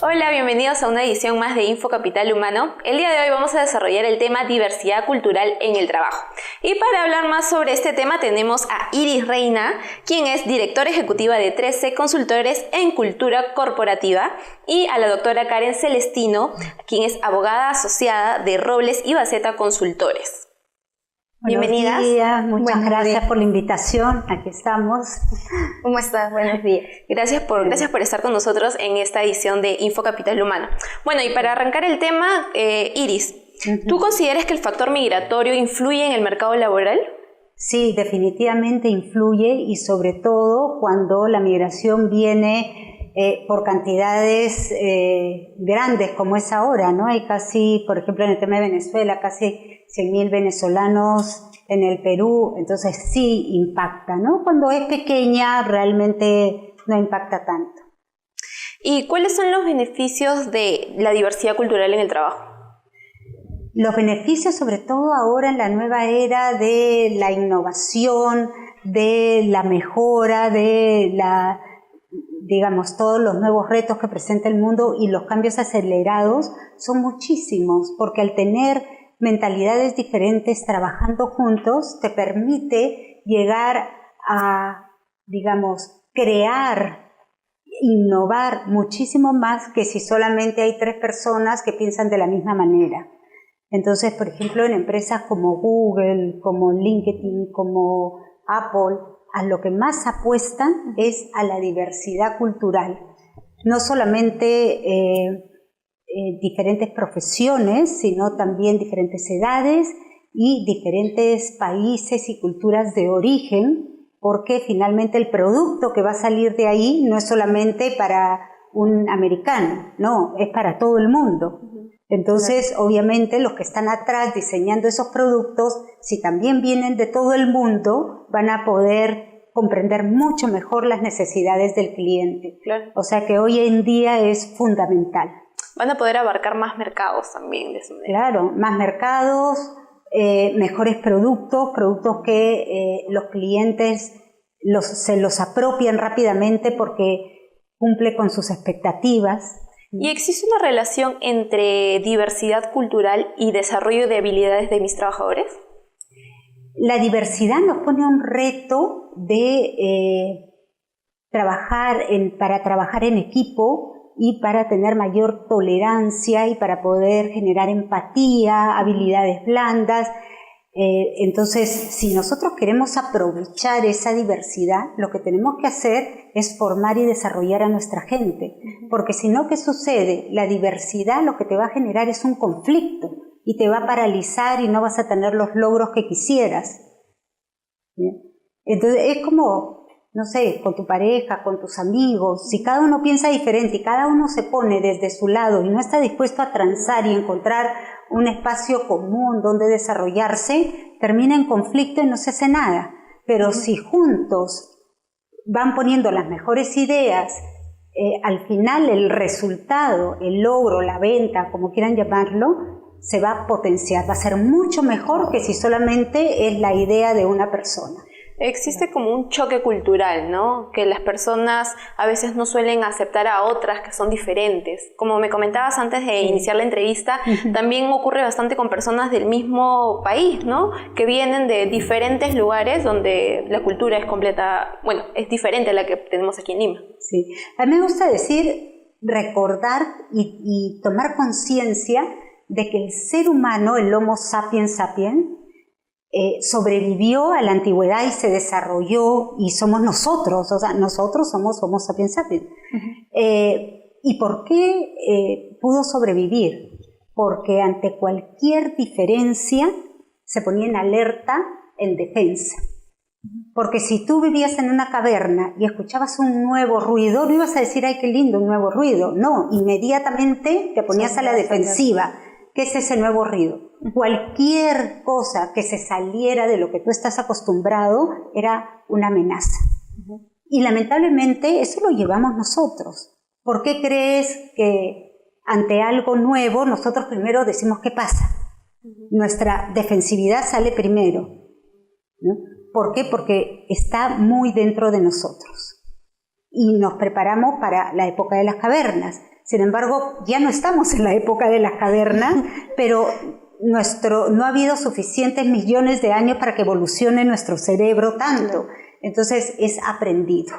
Hola, bienvenidos a una edición más de Info Capital Humano. El día de hoy vamos a desarrollar el tema diversidad cultural en el trabajo. Y para hablar más sobre este tema tenemos a Iris Reina, quien es directora ejecutiva de 13 Consultores en Cultura Corporativa, y a la doctora Karen Celestino, quien es abogada asociada de Robles y Baceta Consultores. Bienvenidas. Buenos días, muchas gracias por la invitación, aquí estamos. ¿Cómo estás? Buenos días. Gracias por estar con nosotros en esta edición de Info Capital Humano. Bueno, y para arrancar el tema, Iris, ¿tú consideras que el factor migratorio influye en el mercado laboral? Sí, definitivamente influye, y sobre todo cuando la migración viene por cantidades grandes como es ahora, ¿no? Hay casi, por ejemplo, en el tema de Venezuela, casi 100.000 venezolanos en el Perú, entonces sí impacta, ¿no? Cuando es pequeña realmente no impacta tanto. ¿Y cuáles son los beneficios de la diversidad cultural en el trabajo? Los beneficios, sobre todo ahora en la nueva era de la innovación, de la mejora, de la, digamos, todos los nuevos retos que presenta el mundo y los cambios acelerados son muchísimos, porque al tener mentalidades diferentes trabajando juntos te permite llegar a, digamos, crear, innovar muchísimo más que si solamente hay 3 personas que piensan de la misma manera. Entonces, por ejemplo, en empresas como Google, como LinkedIn, como Apple, a lo que más apuestan es a la diversidad cultural. No solamente diferentes profesiones, sino también diferentes edades y diferentes países y culturas de origen, porque finalmente el producto que va a salir de ahí no es solamente para un americano, no, es para todo el mundo. Entonces, obviamente, los que están atrás diseñando esos productos, si también vienen de todo el mundo, van a poder comprender mucho mejor las necesidades del cliente. Claro. O sea que hoy en día es fundamental. Van a poder abarcar más mercados también de esa manera. Claro, más mercados, mejores productos que los clientes se los apropian rápidamente porque cumple con sus expectativas. ¿Y existe una relación entre diversidad cultural y desarrollo de habilidades de mis trabajadores? La diversidad nos pone un reto de para trabajar en equipo y para tener mayor tolerancia y para poder generar empatía, habilidades blandas. Entonces, si nosotros queremos aprovechar esa diversidad, lo que tenemos que hacer es formar y desarrollar a nuestra gente. Porque si no, ¿qué sucede? La diversidad lo que te va a generar es un conflicto y te va a paralizar y no vas a tener los logros que quisieras. ¿Bien? Entonces, es como, no sé, con tu pareja, con tus amigos, si cada uno piensa diferente y cada uno se pone desde su lado y no está dispuesto a transar y encontrar un espacio común donde desarrollarse, termina en conflicto y no se hace nada. Pero si juntos van poniendo las mejores ideas, al final el resultado, el logro, la venta, como quieran llamarlo, se va a potenciar, va a ser mucho mejor que si solamente es la idea de una persona. Existe como un choque cultural, ¿no? Que las personas a veces no suelen aceptar a otras que son diferentes. Como me comentabas antes de iniciar la entrevista, también ocurre bastante con personas del mismo país, ¿no? Que vienen de diferentes lugares donde la cultura es diferente a la que tenemos aquí en Lima. Sí, a mí me gusta recordar y tomar conciencia de que el ser humano, el Homo sapiens sapiens, sobrevivió a la antigüedad y se desarrolló y somos nosotros, o sea, nosotros somos Homo sapiens sapiens. ¿Y por qué pudo sobrevivir? Porque ante cualquier diferencia se ponía en alerta, en defensa. Porque si tú vivías en una caverna y escuchabas un nuevo ruido, no ibas a decir, ¡ay, qué lindo, un nuevo ruido! No, inmediatamente te ponías a la defensiva. ¿Qué es ese nuevo ruido? Cualquier cosa que se saliera de lo que tú estás acostumbrado era una amenaza. Y lamentablemente eso lo llevamos nosotros. ¿Por qué crees que ante algo nuevo nosotros primero decimos qué pasa? Nuestra defensividad sale primero, ¿no? ¿Por qué? Porque está muy dentro de nosotros. Y nos preparamos para la época de las cavernas. Sin embargo, ya no estamos en la época de las cavernas, pero no ha habido suficientes millones de años para que evolucione nuestro cerebro tanto. Entonces es aprendido,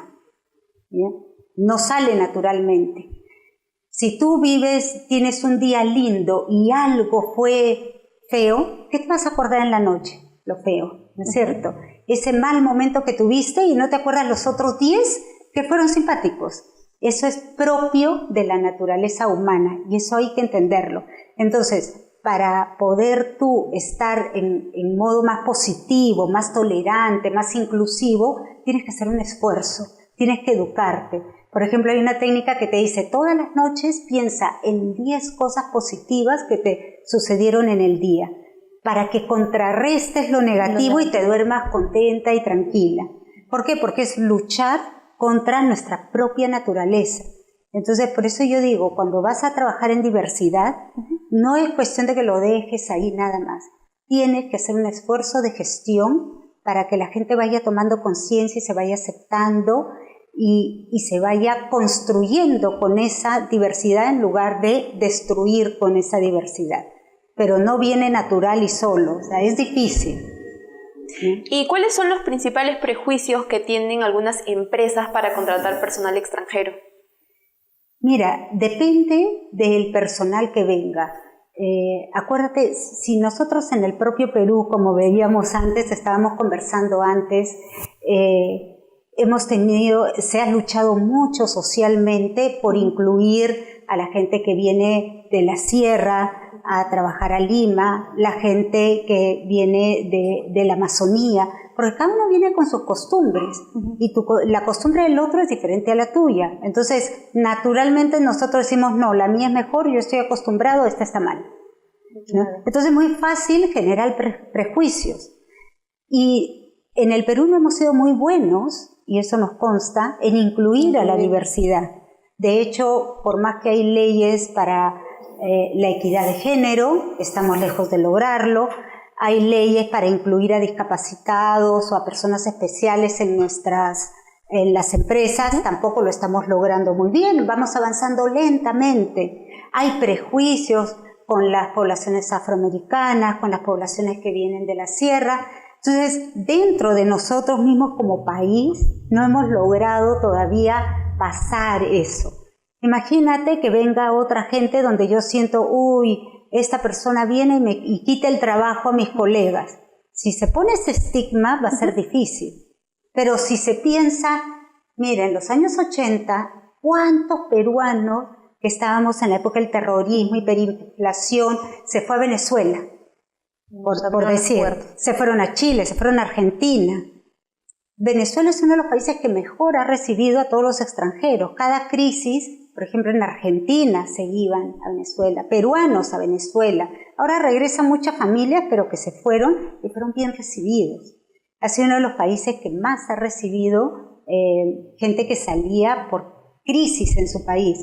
¿bien? No sale naturalmente. Si tú tienes un día lindo y algo fue feo, ¿qué te vas a acordar en la noche? Lo feo, ¿no es cierto? Ese mal momento que tuviste y no te acuerdas los otros 10 que fueron simpáticos. Eso es propio de la naturaleza humana y eso hay que entenderlo. Entonces, para poder tú estar en modo más positivo, más tolerante, más inclusivo, tienes que hacer un esfuerzo, tienes que educarte. Por ejemplo, hay una técnica que te dice, todas las noches piensa en 10 cosas positivas que te sucedieron en el día, para que contrarrestes lo negativo y te duermas contenta y tranquila. ¿Por qué? Porque es luchar contra nuestra propia naturaleza. Entonces, por eso yo digo, cuando vas a trabajar en diversidad, no es cuestión de que lo dejes ahí nada más. Tienes que hacer un esfuerzo de gestión para que la gente vaya tomando conciencia y se vaya aceptando y se vaya construyendo con esa diversidad en lugar de destruir con esa diversidad. Pero no viene natural y solo, o sea, es difícil. ¿Sí? ¿Y cuáles son los principales prejuicios que tienen algunas empresas para contratar personal extranjero? Mira, depende del personal que venga. Acuérdate, si nosotros en el propio Perú, como veíamos antes, estábamos conversando antes, se ha luchado mucho socialmente por incluir a la gente que viene de la sierra a trabajar a Lima, la gente que viene de la Amazonía, porque cada uno viene con sus costumbres y la costumbre del otro es diferente a la tuya. Entonces, naturalmente nosotros decimos, no, la mía es mejor, yo estoy acostumbrado, esta está mal. ¿No? Entonces es muy fácil generar prejuicios. Y en el Perú no hemos sido muy buenos, y eso nos consta, en incluir a la diversidad. De hecho, por más que hay leyes para la equidad de género, estamos lejos de lograrlo. Hay leyes para incluir a discapacitados o a personas especiales en las empresas, tampoco lo estamos logrando muy bien, vamos avanzando lentamente. Hay prejuicios con las poblaciones afroamericanas, con las poblaciones que vienen de la sierra. Entonces, dentro de nosotros mismos como país, no hemos logrado todavía pasar eso. Imagínate que venga otra gente donde yo siento, esta persona viene y quita el trabajo a mis colegas. Si se pone ese estigma va a ser difícil. Pero si se piensa, mira, en los años 80, ¿cuántos peruanos que estábamos en la época del terrorismo, hiperinflación, se fue a Venezuela? Por decir, se fueron a Chile, se fueron a Argentina. Venezuela es uno de los países que mejor ha recibido a todos los extranjeros. Cada crisis, por ejemplo en Argentina se iban a Venezuela, peruanos a Venezuela. Ahora regresan muchas familias, pero que se fueron y fueron bien recibidos. Ha sido uno de los países que más ha recibido gente que salía por crisis en su país.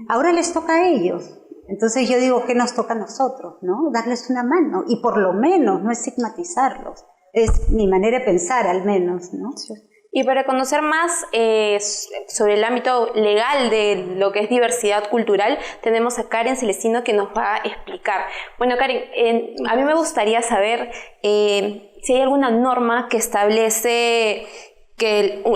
Ahora les toca a ellos. Entonces yo digo, ¿qué nos toca a nosotros? ¿No? Darles una mano y por lo menos no estigmatizarlos. Es mi manera de pensar, al menos, ¿no? Sí. Y para conocer más sobre el ámbito legal de lo que es diversidad cultural, tenemos a Karen Celestino que nos va a explicar. Bueno, Karen, a mí me gustaría saber si hay alguna norma que establece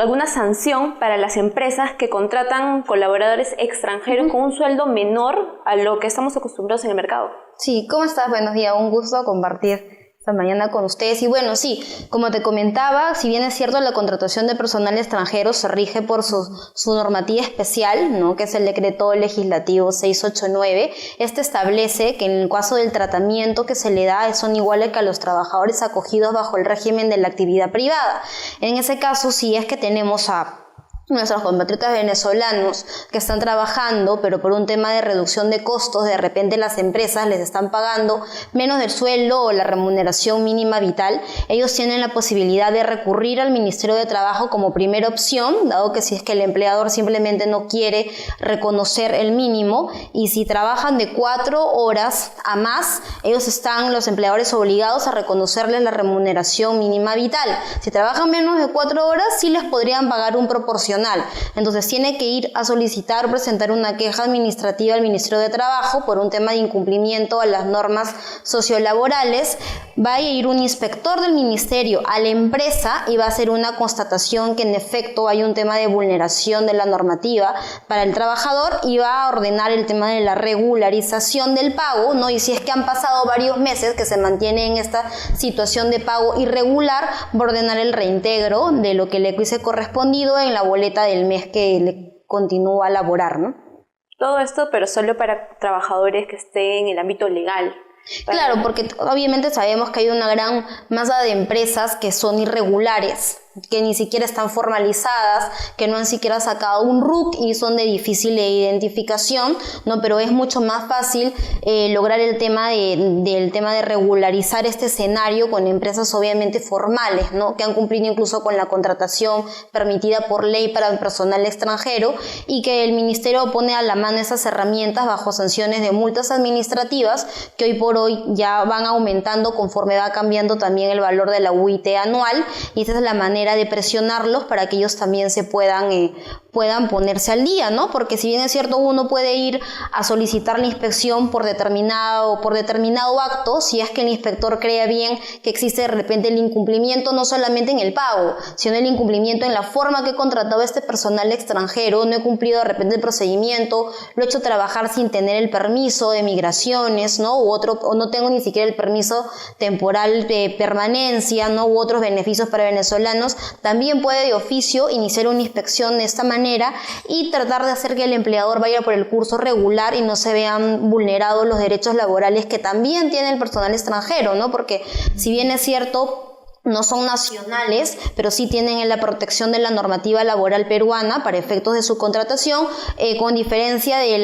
alguna sanción para las empresas que contratan colaboradores extranjeros con un sueldo menor a lo que estamos acostumbrados en el mercado. Sí, ¿cómo estás? Buenos días, un gusto compartir esta mañana con ustedes. Y bueno, sí, como te comentaba, si bien es cierto la contratación de personal extranjero se rige por su normativa especial, ¿no? Que es el decreto legislativo 689, este establece que en el caso del tratamiento que se le da son iguales que a los trabajadores acogidos bajo el régimen de la actividad privada. En ese caso, si es que tenemos a nuestros compatriotas venezolanos que están trabajando, pero por un tema de reducción de costos, de repente las empresas les están pagando menos del sueldo o la remuneración mínima vital, ellos tienen la posibilidad de recurrir al Ministerio de Trabajo como primera opción, dado que si es que el empleador simplemente no quiere reconocer el mínimo, y si trabajan de 4 horas a más, los empleadores obligados a reconocerles la remuneración mínima vital. Si trabajan menos de 4 horas, sí les podrían pagar un proporcional nacional. Entonces tiene que ir a solicitar, presentar una queja administrativa al Ministerio de Trabajo por un tema de incumplimiento a las normas sociolaborales. Va a ir un inspector del ministerio a la empresa y va a hacer una constatación que en efecto hay un tema de vulneración de la normativa para el trabajador y va a ordenar el tema de la regularización del pago, ¿no? Y si es que han pasado varios meses que se mantiene en esta situación de pago irregular, va a ordenar el reintegro de lo que le hubiese correspondido en la boleta del mes que le continúa a laborar, ¿no? Todo esto, pero solo para trabajadores que estén en el ámbito legal. Claro, porque obviamente sabemos que hay una gran masa de empresas que son irregulares, que ni siquiera están formalizadas, que no han siquiera sacado un RUC y son de difícil identificación, ¿no? Pero es mucho más fácil lograr el tema de regularizar este escenario con empresas obviamente formales, ¿no? Que han cumplido incluso con la contratación permitida por ley para el personal extranjero y que el ministerio pone a la mano esas herramientas bajo sanciones de multas administrativas que hoy por hoy ya van aumentando conforme va cambiando también el valor de la UIT anual, y esa es la manera de presionarlos para que ellos también se puedan ponerse al día, ¿no? Porque si bien es cierto, uno puede ir a solicitar la inspección por determinado acto, si es que el inspector cree bien que existe de repente el incumplimiento no solamente en el pago, sino el incumplimiento en la forma que he contratado a este personal extranjero, no he cumplido de repente el procedimiento, lo he hecho trabajar sin tener el permiso de migraciones, ¿no? O no tengo ni siquiera el permiso temporal de permanencia, ¿no? U otros beneficios para venezolanos, también puede de oficio iniciar una inspección de esta manera y tratar de hacer que el empleador vaya por el curso regular y no se vean vulnerados los derechos laborales que también tiene el personal extranjero, ¿no? Porque si bien es cierto, no son nacionales, pero sí tienen la protección de la normativa laboral peruana para efectos de su contratación, con diferencia de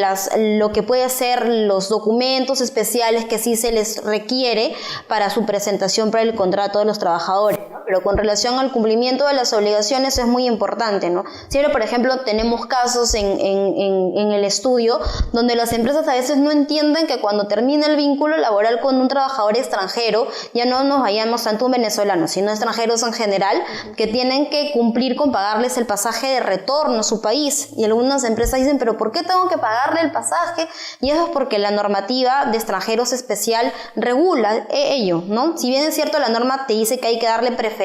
lo que puede ser los documentos especiales que sí se les requiere para su presentación para el contrato de los trabajadores, ¿no? Pero con relación al cumplimiento de las obligaciones es muy importante, ¿no? Siempre, por ejemplo, tenemos casos en el estudio donde las empresas a veces no entienden que cuando termina el vínculo laboral con un trabajador extranjero, ya no nos vayamos tanto un venezolano, sino extranjeros en general, que tienen que cumplir con pagarles el pasaje de retorno a su país. Y algunas empresas dicen, pero ¿por qué tengo que pagarle el pasaje? Y eso es porque la normativa de extranjeros especial regula ello, ¿no? Si bien es cierto, la norma te dice que hay que darle preferencia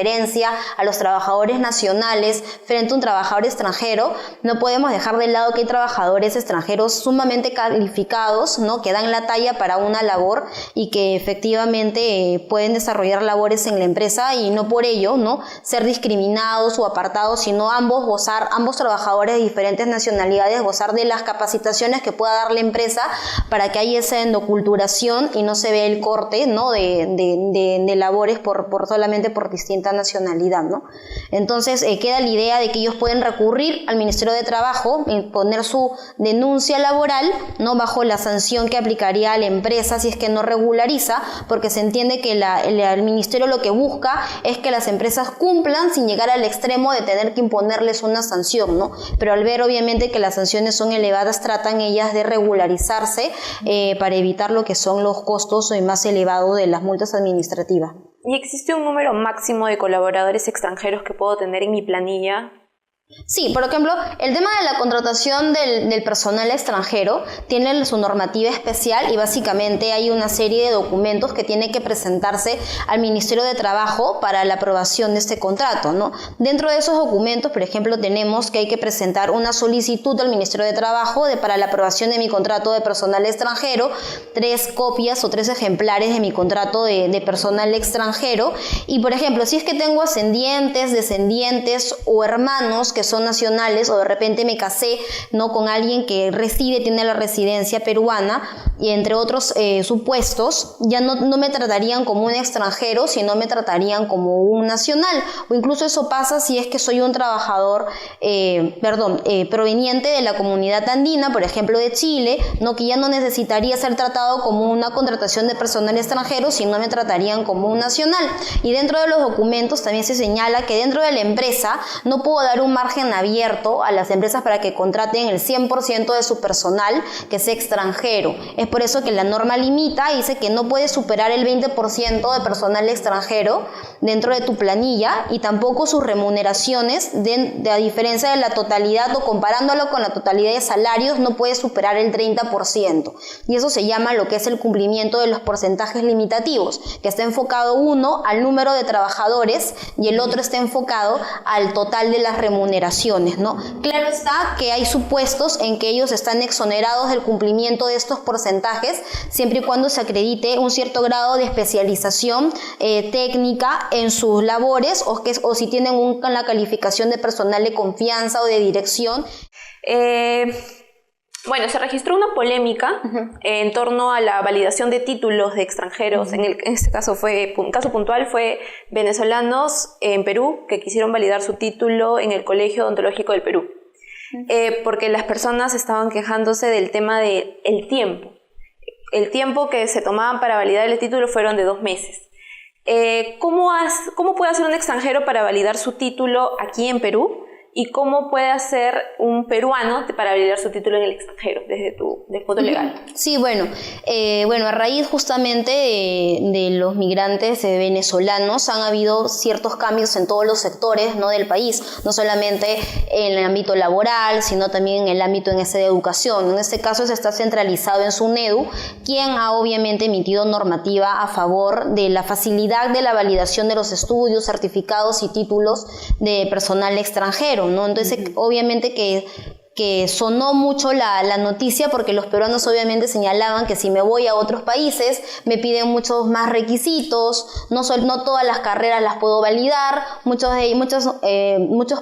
a los trabajadores nacionales frente a un trabajador extranjero, no podemos dejar de lado que hay trabajadores extranjeros sumamente calificados, ¿no? Que dan la talla para una labor y que efectivamente pueden desarrollar labores en la empresa y no por ello, ¿no? ser discriminados o apartados, sino ambos trabajadores de diferentes nacionalidades, gozar de las capacitaciones que pueda dar la empresa para que haya esa endoculturación y no se vea el corte, ¿no? de labores solamente por distinta nacionalidad, ¿no? Entonces queda la idea de que ellos pueden recurrir al Ministerio de Trabajo, poner su denuncia laboral, ¿no? bajo la sanción que aplicaría a la empresa si es que no regulariza, porque se entiende que el Ministerio lo que busca es que las empresas cumplan sin llegar al extremo de tener que imponerles una sanción, ¿no? Pero al ver obviamente que las sanciones son elevadas, tratan ellas de regularizarse para evitar lo que son los costos más elevados de las multas administrativas. ¿Y existe un número máximo de colaboradores extranjeros que puedo tener en mi planilla? Sí, por ejemplo, el tema de la contratación del personal extranjero tiene su normativa especial y básicamente hay una serie de documentos que tiene que presentarse al Ministerio de Trabajo para la aprobación de este contrato, ¿no? Dentro de esos documentos, por ejemplo, tenemos que hay que presentar una solicitud al Ministerio de Trabajo para la aprobación de mi contrato de personal extranjero, 3 copias o 3 ejemplares de mi contrato de personal extranjero y, por ejemplo, si es que tengo ascendientes, descendientes o hermanos que son nacionales o de repente me casé, ¿no? con alguien que tiene la residencia peruana y entre otros supuestos, ya no me tratarían como un extranjero, sino me tratarían como un nacional, o incluso eso pasa si es que soy un trabajador proveniente de la comunidad andina, por ejemplo de Chile, ¿no? que ya no necesitaría ser tratado como una contratación de personal extranjero, sino me tratarían como un nacional. Y dentro de los documentos también se señala que dentro de la empresa no puedo dar un margen margen abierto a las empresas para que contraten el 100% de su personal que sea extranjero. Es por eso que la norma limita y dice que no puedes superar el 20% de personal extranjero dentro de tu planilla, y tampoco sus remuneraciones, a diferencia de la totalidad o comparándolo con la totalidad de salarios, no puedes superar el 30%. Y eso se llama lo que es el cumplimiento de los porcentajes limitativos, que está enfocado uno al número de trabajadores y el otro está enfocado al total de las remuneraciones, ¿no? Claro está que hay supuestos en que ellos están exonerados del cumplimiento de estos porcentajes, siempre y cuando se acredite un cierto grado de especialización técnica en sus labores, o si tienen la calificación de personal de confianza o de dirección. Bueno, se registró una polémica en torno a la validación de títulos de extranjeros. En este caso un caso puntual fue venezolanos en Perú que quisieron validar su título en el Colegio Odontológico del Perú, porque las personas estaban quejándose del tema del tiempo. El tiempo que se tomaban para validar el título fueron de 2 meses. ¿Cómo puede hacer un extranjero para validar su título aquí en Perú? ¿Y cómo puede hacer un peruano para validar su título en el extranjero desde tu punto legal? Sí, bueno, a raíz justamente de los migrantes venezolanos han habido ciertos cambios en todos los sectores, ¿no?, del país, no solamente en el ámbito laboral, sino también en el ámbito de educación. En este caso se está centralizado en SUNEDU, quien ha obviamente emitido normativa a favor de la facilidad de la validación de los estudios, certificados y títulos de personal extranjero, ¿no? Entonces, obviamente que sonó mucho la noticia, porque los peruanos obviamente señalaban que si me voy a otros países me piden muchos más requisitos, no todas las carreras las puedo validar, muchos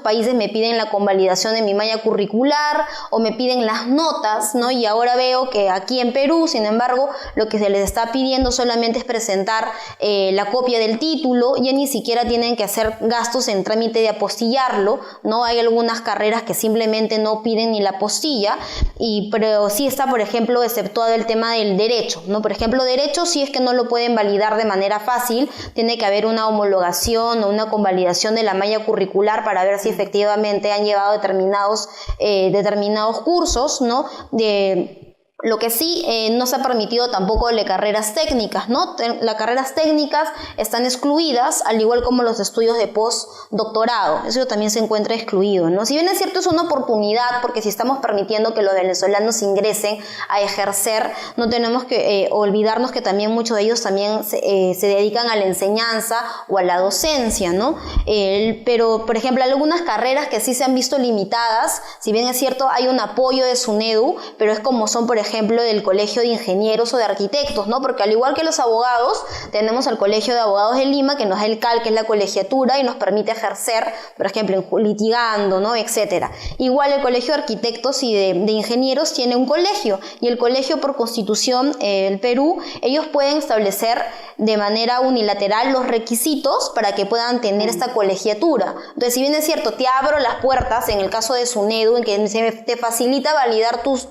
países me piden la convalidación de mi malla curricular o me piden las notas, ¿no? Y ahora veo que aquí en Perú, sin embargo, lo que se les está pidiendo solamente es presentar la copia del título, ya ni siquiera tienen que hacer gastos en trámite de apostillarlo, ¿no? Hay algunas carreras que simplemente no piden ni la apostilla, pero sí está, por ejemplo, exceptuado el tema del derecho, ¿no? Por ejemplo, derecho sí es que no lo pueden validar de manera fácil, tiene que haber una homologación o una convalidación de la malla curricular para ver si efectivamente han llevado determinados cursos, ¿no? Lo que sí no se ha permitido tampoco de carreras técnicas, ¿no? Las carreras técnicas están excluidas, al igual como los estudios de postdoctorado. Eso también se encuentra excluido, ¿no? Si bien es cierto, es una oportunidad, porque si estamos permitiendo que los venezolanos ingresen a ejercer, no tenemos que olvidarnos que también muchos de ellos también se dedican a la enseñanza o a la docencia, ¿no? Pero, por ejemplo, algunas carreras que sí se han visto limitadas, si bien es cierto, hay un apoyo de SUNEDU, pero es como son, por ejemplo, del Colegio de Ingenieros o de Arquitectos, ¿no? Porque al igual que los abogados, tenemos al Colegio de Abogados de Lima, que nos da el CAL, que es la colegiatura, y nos permite ejercer, por ejemplo, litigando, ¿no?, etcétera. Igual el Colegio de Arquitectos y de Ingenieros tiene un colegio, y el colegio, por constitución, el Perú, ellos pueden establecer de manera unilateral los requisitos para que puedan tener esta colegiatura. Entonces, si bien es cierto, te abro las puertas, en el caso de SUNEDU, en que te facilita validar tus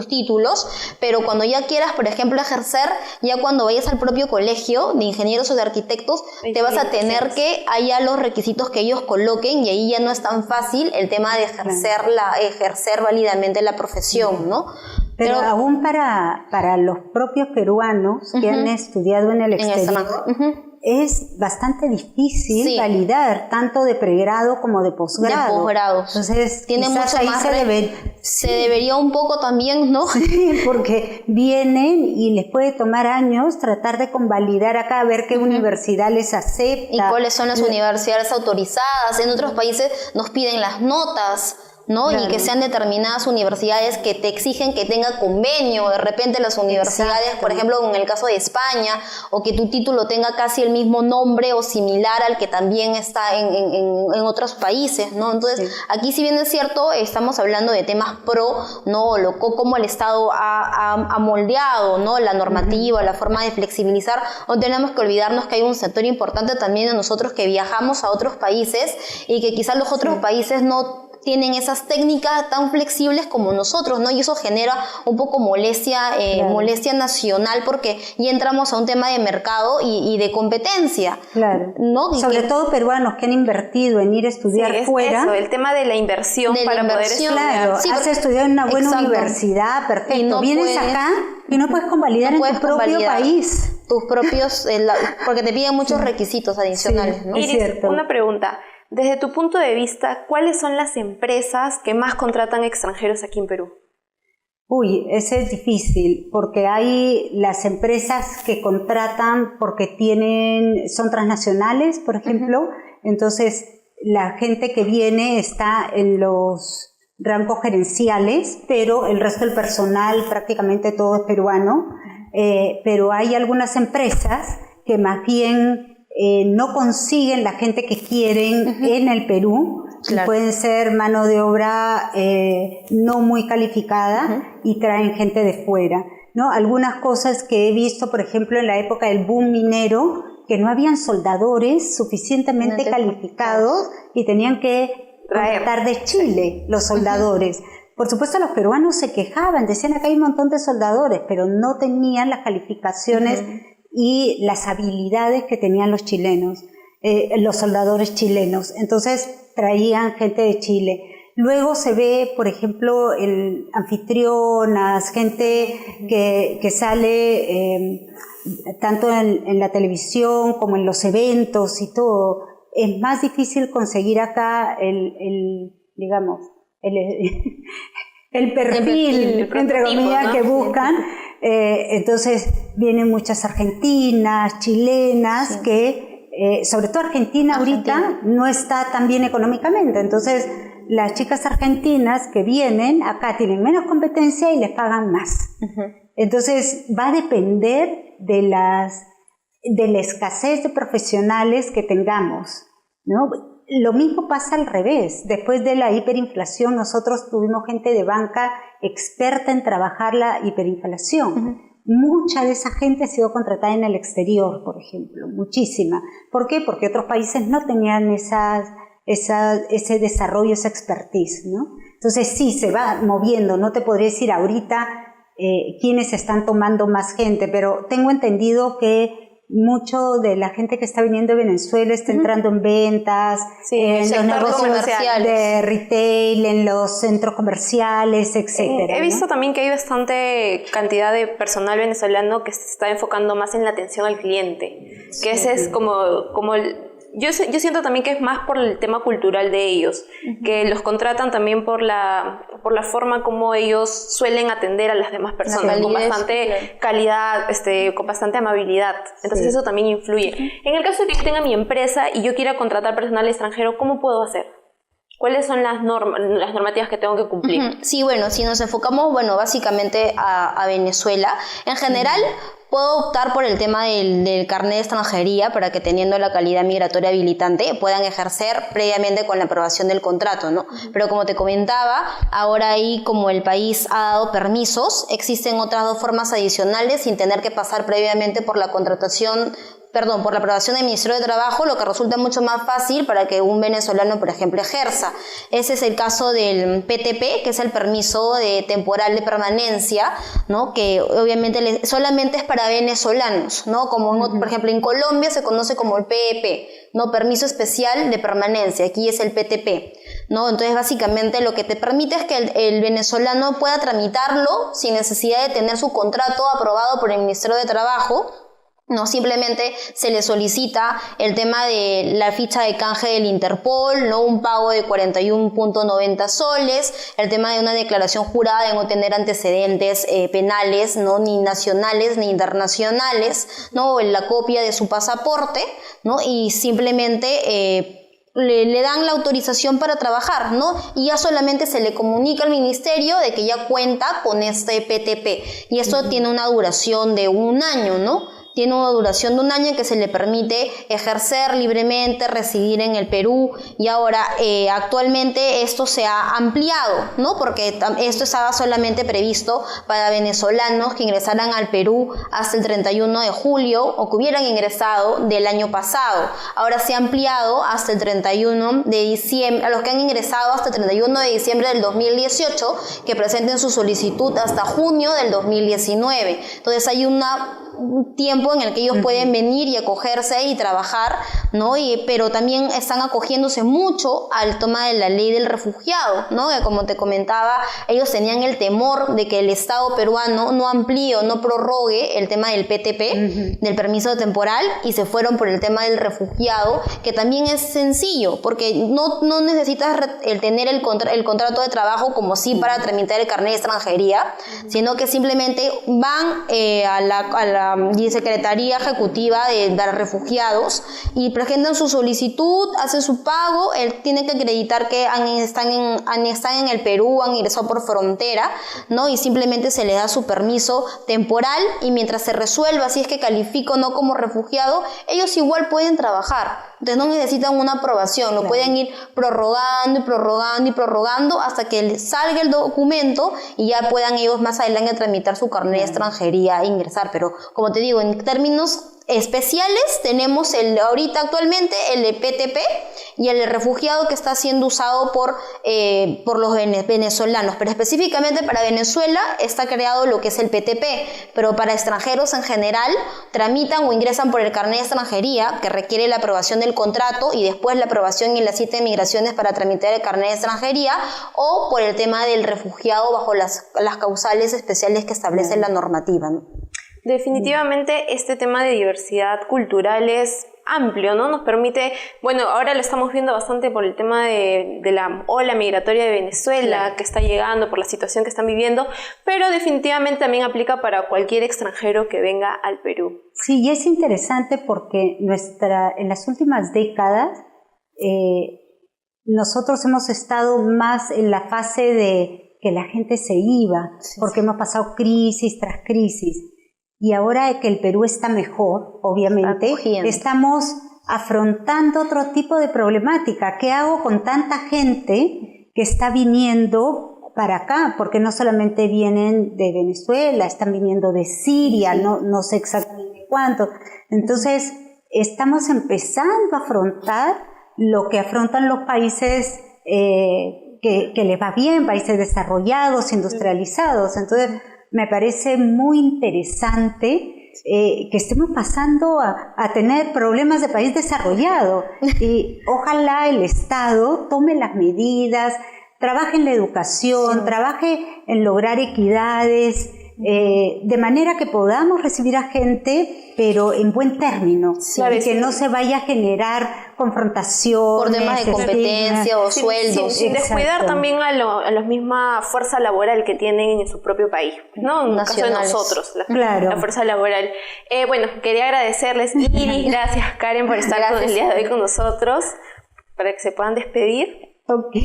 títulos, pero cuando ya quieras, por ejemplo, ejercer, ya cuando vayas al propio colegio de ingenieros o de arquitectos, te vas a tener que hallar los requisitos que ellos coloquen, y ahí ya no es tan fácil el tema de ejercer válidamente la profesión, ¿no? Pero aún para los propios peruanos que han estudiado en el exterior, es bastante difícil validar, tanto de pregrado como de posgrado. De posgrado. Entonces, tiene mucho más se debería un poco también, ¿no? Sí, porque vienen y les puede tomar años tratar de convalidar acá, ver qué universidad les acepta. Y cuáles son las universidades autorizadas. En otros países nos piden las notas, ¿no? Claro. Y que sean determinadas universidades que te exigen que tenga convenio, de repente las universidades, por ejemplo, en el caso de España, o que tu título tenga casi el mismo nombre o similar al que también está en otros países, ¿no? Entonces, aquí, si bien es cierto, estamos hablando de temas ¿no? Cómo el Estado ha moldeado, ¿no?, la normativa, la forma de flexibilizar. No tenemos que olvidarnos que hay un sector importante también de nosotros que viajamos a otros países y que quizás los otros países no tienen esas técnicas tan flexibles como nosotros, ¿no? Y eso genera un poco molestia nacional, porque ya entramos a un tema de mercado y de competencia. Claro. ¿No? Sobre todo peruanos que han invertido en ir a estudiar fuera. Eso, el tema de la inversión poder estudiar. Claro, has estudiado en una buena universidad, perfecto. No vienes acá y no puedes convalidar en tu propio país. Tus propios, porque te piden muchos requisitos adicionales, ¿no? Iris, una pregunta. Desde tu punto de vista, ¿cuáles son las empresas que más contratan extranjeros aquí en Perú? Uy, ese es difícil, porque hay las empresas que contratan porque son transnacionales, por ejemplo, entonces la gente que viene está en los rangos gerenciales, pero el resto del personal prácticamente todo es peruano, pero hay algunas empresas que más bien no consiguen la gente que quieren en el Perú, claro. Y pueden ser mano de obra no muy calificada y traen gente de fuera, ¿no? Algunas cosas que he visto, por ejemplo, en la época del boom minero, que no habían soldadores suficientemente calificados y tenían que contratar de Chile los soldadores. Por supuesto, los peruanos se quejaban, decían acá hay un montón de soldadores, pero no tenían las calificaciones y las habilidades que tenían los chilenos, los soldadores chilenos. Entonces traían gente de Chile. Luego se ve, por ejemplo, anfitrionas, gente que sale tanto en la televisión como en los eventos y todo. Es más difícil conseguir acá el perfil, entre comillas, ¿no? Que buscan. Entonces vienen muchas argentinas, chilenas, que sobre todo Argentina ahorita no está tan bien económicamente, entonces las chicas argentinas que vienen acá tienen menos competencia y les pagan más. Entonces va a depender de la escasez de profesionales que tengamos, ¿no? Lo mismo pasa al revés. Después de la hiperinflación, nosotros tuvimos gente de banca experta en trabajar la hiperinflación. Mucha de esa gente ha sido contratada en el exterior, por ejemplo, muchísima. ¿Por qué? Porque otros países no tenían ese desarrollo, esa expertise, ¿no? Entonces sí, se va moviendo. No te podría decir ahorita quiénes están tomando más gente, pero tengo entendido que mucho de la gente que está viniendo de Venezuela está entrando en ventas, en los negocios de retail, en los centros comerciales, etcétera. He visto también que hay bastante cantidad de personal venezolano que se está enfocando más en la atención al cliente, que ese es como yo siento también que es más por el tema cultural de ellos, que los contratan también por la forma como ellos suelen atender a las demás personas, con bastante calidad, con bastante amabilidad. Entonces eso también influye. En el caso de que yo tenga mi empresa y yo quiera contratar personal extranjero, ¿cómo puedo hacer? ¿Cuáles son las normativas que tengo que cumplir? Sí, bueno, si nos enfocamos, básicamente a Venezuela, en general puedo optar por el tema del carnet de extranjería para que, teniendo la calidad migratoria habilitante, puedan ejercer previamente con la aprobación del contrato, ¿no? Pero como te comentaba, ahora ahí, como el país ha dado permisos, existen otras dos formas adicionales sin tener que pasar previamente por la aprobación del Ministerio de Trabajo, lo que resulta mucho más fácil para que un venezolano, por ejemplo, ejerza. Ese es el caso del PTP, que es el permiso temporal de permanencia, ¿no? Que obviamente solamente es para venezolanos, ¿no? Como por ejemplo en Colombia se conoce como el PEP, ¿no? Permiso especial de permanencia, aquí es el PTP, ¿no? Entonces básicamente lo que te permite es que el venezolano pueda tramitarlo sin necesidad de tener su contrato aprobado por el Ministerio de Trabajo. No, simplemente se le solicita el tema de la ficha de canje del Interpol, ¿no? Un pago de 41.90 soles, el tema de una declaración jurada de no tener antecedentes penales, ¿no? Ni nacionales ni internacionales, ¿no? La copia de su pasaporte, ¿no? Y simplemente le dan la autorización para trabajar, ¿no? Y ya solamente se le comunica al ministerio de que ya cuenta con este PTP. Y esto tiene una duración de 1 año, ¿no? tiene una duración de 1 año que se le permite ejercer libremente, residir en el Perú, y ahora actualmente esto se ha ampliado, ¿no? Porque esto estaba solamente previsto para venezolanos que ingresaran al Perú hasta el 31 de julio o que hubieran ingresado del año pasado. Ahora se ha ampliado hasta el 31 de diciembre, a los que han ingresado hasta el 31 de diciembre del 2018, que presenten su solicitud hasta junio del 2019. Entonces hay un tiempo en el que ellos pueden venir y acogerse y trabajar, ¿no? Pero también están acogiéndose mucho al tema de la ley del refugiado, ¿no? Que como te comentaba, ellos tenían el temor de que el Estado peruano no amplíe o no prorrogue el tema del PTP, del permiso temporal, y se fueron por el tema del refugiado, que también es sencillo, porque no necesitas tener el contrato de trabajo como sí para tramitar el carnet de extranjería, sino que simplemente van a la Secretaría Ejecutiva de Refugiados y presentan su solicitud, hacen su pago, él tiene que acreditar que están en el Perú, han ingresado por frontera, ¿no? Y simplemente se le da su permiso temporal, y mientras se resuelva si es que califica o no como refugiado, ellos igual pueden trabajar. Entonces no necesitan una aprobación, lo pueden ir prorrogando y prorrogando y prorrogando hasta que salga el documento y ya puedan ellos más adelante tramitar su carnet de extranjería e ingresar. Pero como te digo, en términos especiales tenemos ahorita actualmente el de PTP y el de refugiado, que está siendo usado por los venezolanos, pero específicamente para Venezuela está creado lo que es el PTP, pero para extranjeros en general tramitan o ingresan por el carnet de extranjería, que requiere la aprobación del contrato y después la aprobación en la cita de migraciones para tramitar el carnet de extranjería, o por el tema del refugiado bajo las causales especiales que establece la normativa, ¿no? Definitivamente este tema de diversidad cultural es amplio, ¿no? Nos permite, bueno, ahora lo estamos viendo bastante por el tema de la ola migratoria de Venezuela, que está llegando, por la situación que están viviendo, pero definitivamente también aplica para cualquier extranjero que venga al Perú. Sí, y es interesante porque en las últimas décadas nosotros hemos estado más en la fase de que la gente se iba, porque hemos pasado crisis tras crisis. Y ahora que el Perú está mejor, obviamente, estamos afrontando otro tipo de problemática. ¿Qué hago con tanta gente que está viniendo para acá? Porque no solamente vienen de Venezuela, están viniendo de Siria, no sé exactamente cuánto. Entonces, estamos empezando a afrontar lo que afrontan los países que les va bien, países desarrollados, industrializados. Entonces, me parece muy interesante que estemos pasando a tener problemas de país desarrollado, y ojalá el Estado tome las medidas, trabaje en la educación, trabaje en lograr equidades, de manera que podamos recibir a gente, pero en buen término, y que no se vaya a generar confrontación por temas de competencia o sueldos. Sin descuidar también a la misma fuerza laboral que tienen en su propio país, ¿no? En el caso de nosotros, la fuerza laboral. Bueno, quería agradecerles, Iris, gracias Karen por estar el día de hoy con nosotros, para que se puedan despedir. Ok,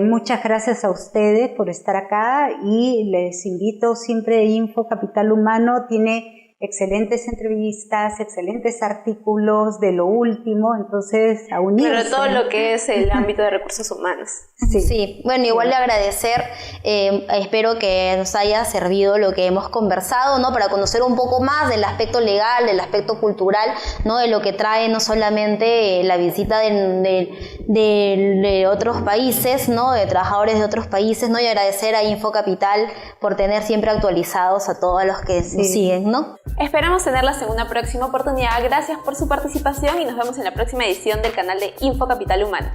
muchas gracias a ustedes por estar acá, y les invito siempre. Info Capital Humano tiene excelentes entrevistas, excelentes artículos de lo último, entonces a unirse. Pero todo lo que es el ámbito de recursos humanos. Sí. Bueno, igual le agradecer, espero que nos haya servido lo que hemos conversado, ¿no? Para conocer un poco más del aspecto legal, del aspecto cultural, ¿no? De lo que trae no solamente la visita de otros países, ¿no? De trabajadores de otros países, ¿no? Y agradecer a Info Capital por tener siempre actualizados a todos los que nos siguen, ¿no? Esperamos tenerlas en una próxima oportunidad. Gracias por su participación y nos vemos en la próxima edición del canal de Info Capital Humano.